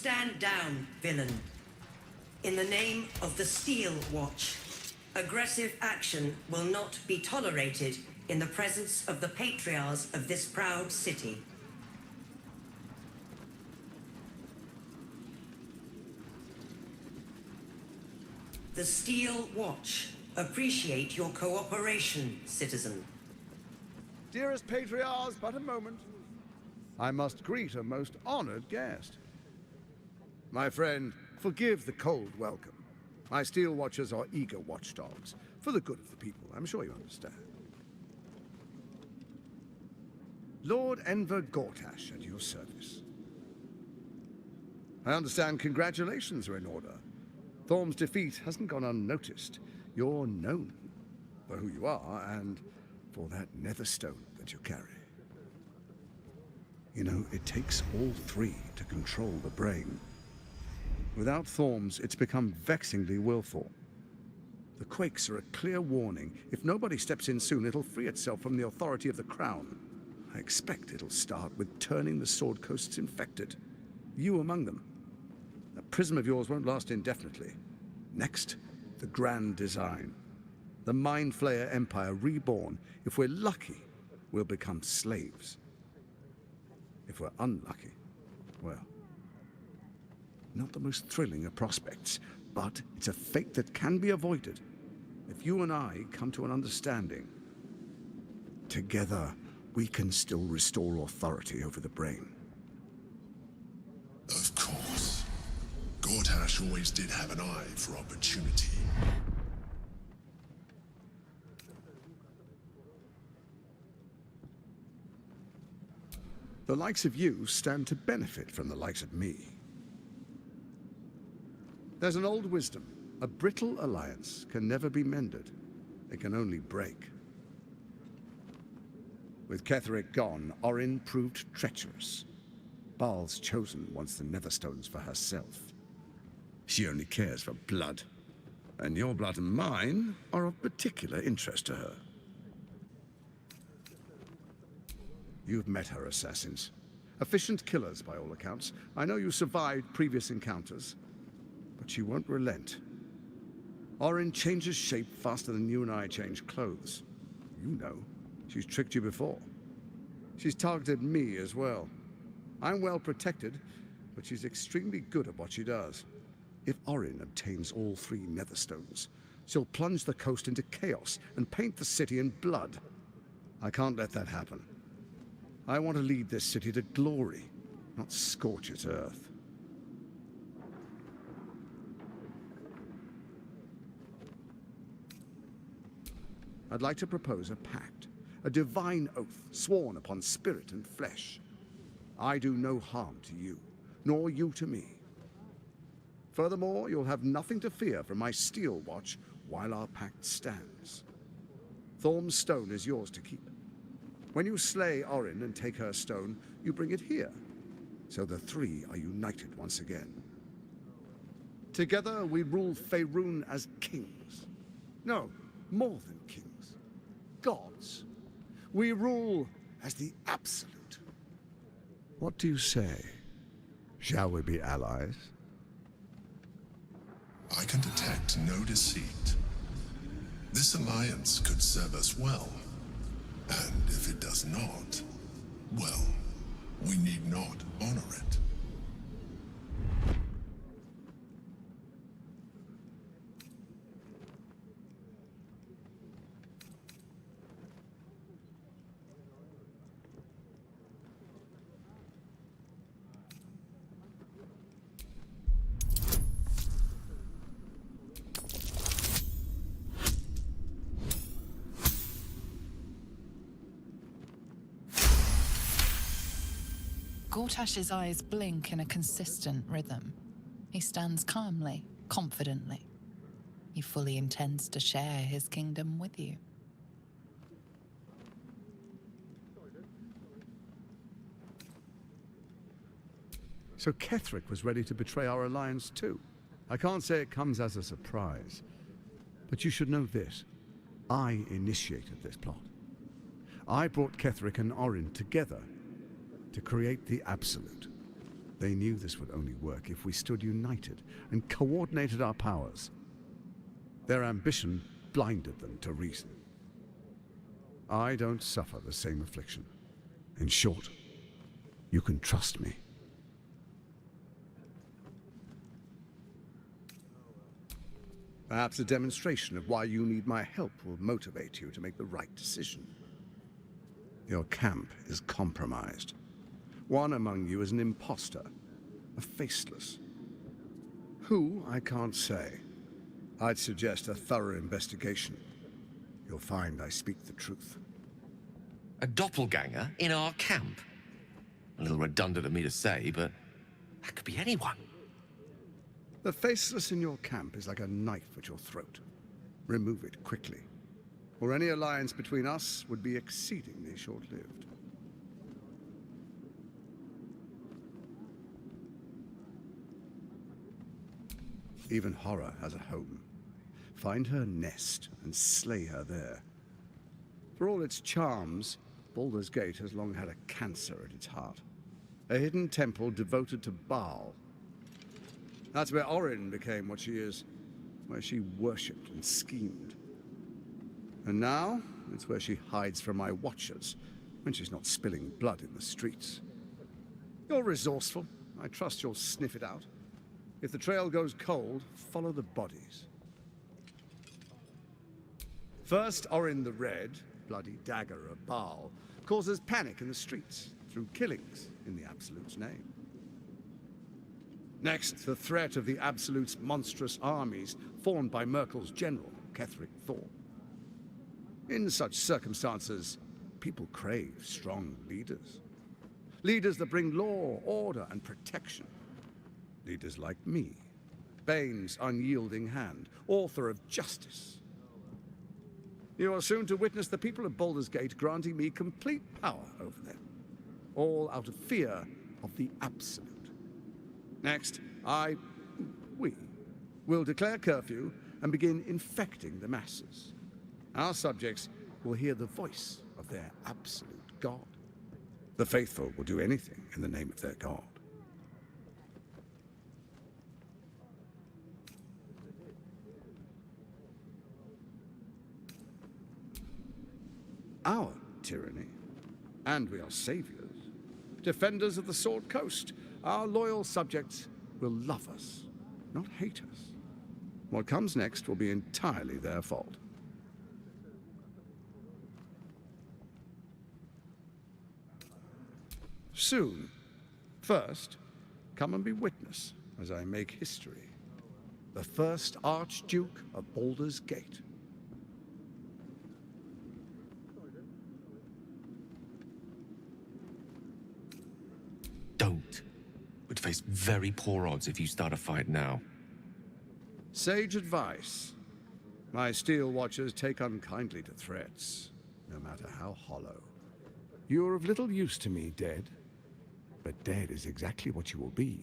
Stand down, villain. In the name of the Steel Watch, aggressive action will not be tolerated in the presence of the patriarchs of this proud city. The Steel Watch appreciate your cooperation, citizen. Dearest patriarchs, but a moment. I must greet a most honored guest. My friend, forgive the cold welcome. My Steel Watchers are eager watchdogs, for the good of the people, I'm sure you understand. Lord Enver Gortash at your service. I understand congratulations are in order. Thorm's defeat hasn't gone unnoticed. You're known for who you are and for that nether stone that you carry. You know, it takes all three to control the brain. Without Thorm's, it's become vexingly willful. The quakes are a clear warning. If nobody steps in soon, it'll free itself from the authority of the Crown. I expect it'll start with turning the Sword Coasts infected. You among them. That prism of yours won't last indefinitely. Next, the grand design. The Mind Flayer Empire reborn. If we're lucky, we'll become slaves. If we're unlucky, well, not the most thrilling of prospects, but it's a fate that can be avoided if you and I come to an understanding. Together, we can still restore authority over the brain. Of course. Gortash always did have an eye for opportunity. The likes of you stand to benefit from the likes of me. There's an old wisdom. A brittle alliance can never be mended. It can only break. With Ketheric gone, Orin proved treacherous. Baal's chosen wants the Netherstones for herself. She only cares for blood. And your blood and mine are of particular interest to her. You've met her assassins. Efficient killers, by all accounts. I know you survived previous encounters, but she won't relent. Orin changes shape faster than you and I change clothes. You know, she's tricked you before. She's targeted me as well. I'm well protected, but she's extremely good at what she does. If Orin obtains all three Netherstones, she'll plunge the coast into chaos and paint the city in blood. I can't let that happen. I want to lead this city to glory, not scorch its earth. I'd like to propose a pact, a divine oath sworn upon spirit and flesh. I do no harm to you, nor you to me. Furthermore, you'll have nothing to fear from my Steel Watch while our pact stands. Thorm's stone is yours to keep. When you slay Orin and take her stone, you bring it here, so the three are united once again. Together we rule Faerun as kings. No, more than kings. Gods. We rule as the Absolute. What do you say? Shall we be allies? I can detect no deceit. This alliance could serve us well. And if it does not, well, we need not honor it. Gortash's eyes blink in a consistent rhythm. He stands calmly, confidently. He fully intends to share his kingdom with you. So Ketheric was ready to betray our alliance too. I can't say it comes as a surprise. But you should know this. I initiated this plot. I brought Ketheric and Orin together to create the Absolute. They knew this would only work if we stood united and coordinated our powers. Their ambition blinded them to reason. I don't suffer the same affliction. In short, you can trust me. Perhaps a demonstration of why you need my help will motivate you to make the right decision. Your camp is compromised. One among you is an imposter, a faceless. Who, I can't say. I'd suggest a thorough investigation. You'll find I speak the truth. A doppelganger in our camp? A little redundant of me to say, but that could be anyone. The faceless in your camp is like a knife at your throat. Remove it quickly, or any alliance between us would be exceedingly short-lived. Even horror has a home. Find her nest and slay her there. For all its charms, Baldur's Gate has long had a cancer at its heart. A hidden temple devoted to Baal. That's where Orin became what she is, where she worshipped and schemed. And now, it's where she hides from my watchers, when she's not spilling blood in the streets. You're resourceful. I trust you'll sniff it out. If the trail goes cold, follow the bodies. First, Orin the Red, bloody dagger of Baal, causes panic in the streets through killings in the Absolute's name. Next, the threat of the Absolute's monstrous armies formed by Merkel's general, Ketheric Thorn. In such circumstances, people crave strong leaders. Leaders that bring law, order, and protection. Leaders like me, Bane's unyielding hand, author of justice. You are soon to witness the people of Baldur's Gate granting me complete power over them, all out of fear of the Absolute. Next, we will declare curfew and begin infecting the masses. Our subjects will hear the voice of their absolute God. The faithful will do anything in the name of their God. Our tyranny, and we are saviors, defenders of the Sword Coast. Our loyal subjects will love us, not hate us. What comes next will be entirely their fault. Soon. First, come and be witness as I make history. The first Archduke of Baldur's Gate. Don't. Would face very poor odds if you start a fight now. Sage advice. My steel watchers take unkindly to threats, no matter how hollow. You're of little use to me, dead. But dead is exactly what you will be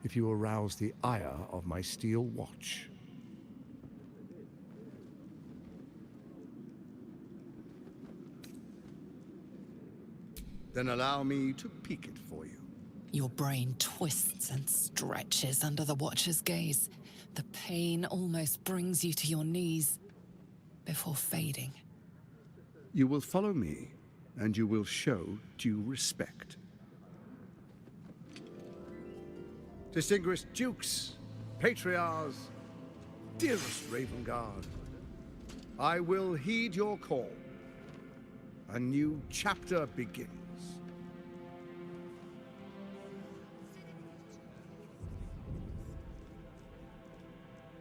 if you arouse the ire of my steel watch. Then allow me to peek it for you. Your brain twists and stretches under the Watcher's gaze. The pain almost brings you to your knees before fading. You will follow me, and you will show due respect. Distinguished dukes, patriarchs, dearest Ravengard, I will heed your call. A new chapter begins.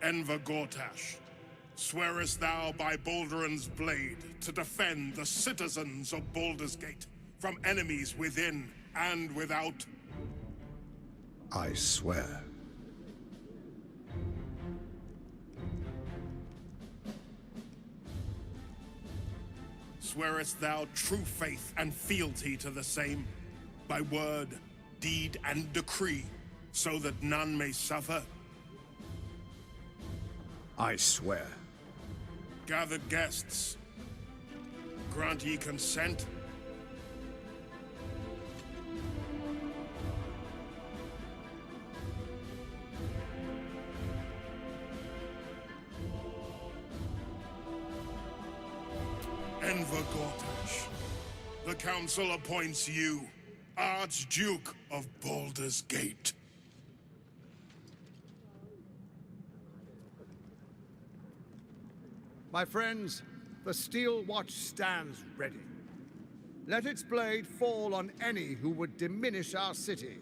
Enver Gortash, swearest thou by Balduran's blade to defend the citizens of Baldur's Gate from enemies within and without? I swear. Swearest thou true faith and fealty to the same, by word, deed, and decree, so that none may suffer? I swear. Gathered guests, grant ye consent? Enver Gortash, the Council appoints you Archduke of Baldur's Gate. My friends, the Steel Watch stands ready. Let its blade fall on any who would diminish our city.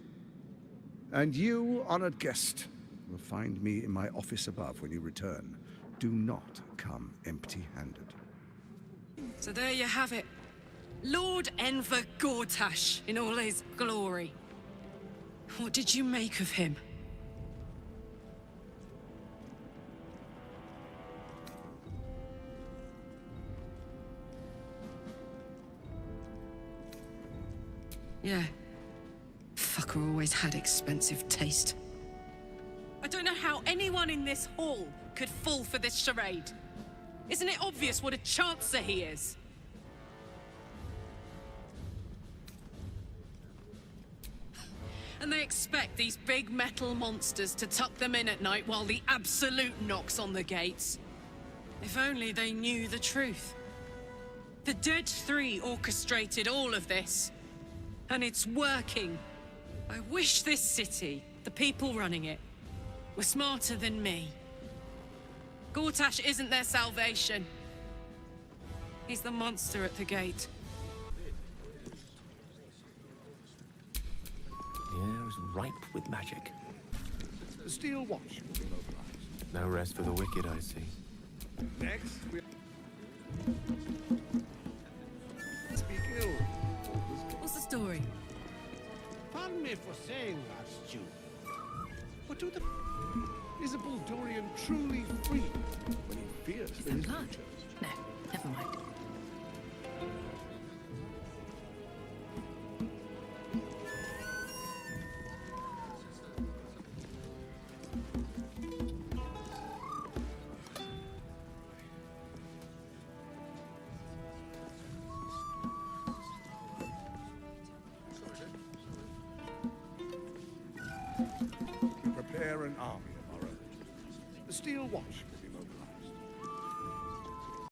And you, honored guest, will find me in my office above when you return. Do not come empty-handed. So there you have it. Lord Enver Gortash in all his glory. What did you make of him? Yeah. Fucker always had expensive taste. I don't know how anyone in this hall could fall for this charade. Isn't it obvious what a chancer he is? And they expect these big metal monsters to tuck them in at night while the Absolute knocks on the gates. If only they knew the truth. The Dead Three orchestrated all of this. And it's working. I wish this city, the people running it, were smarter than me. Gortash isn't their salvation. He's the monster at the gate. The air is ripe with magic. The Steel Watch will be mobilized. No rest for the wicked, I see. Next, we speak ill. What's the story? Pardon me for saying that, Stu. But Is a Baldurian truly free when he fears for his blood? future? No, never mind. Prepare an army of our own. The Steel Watch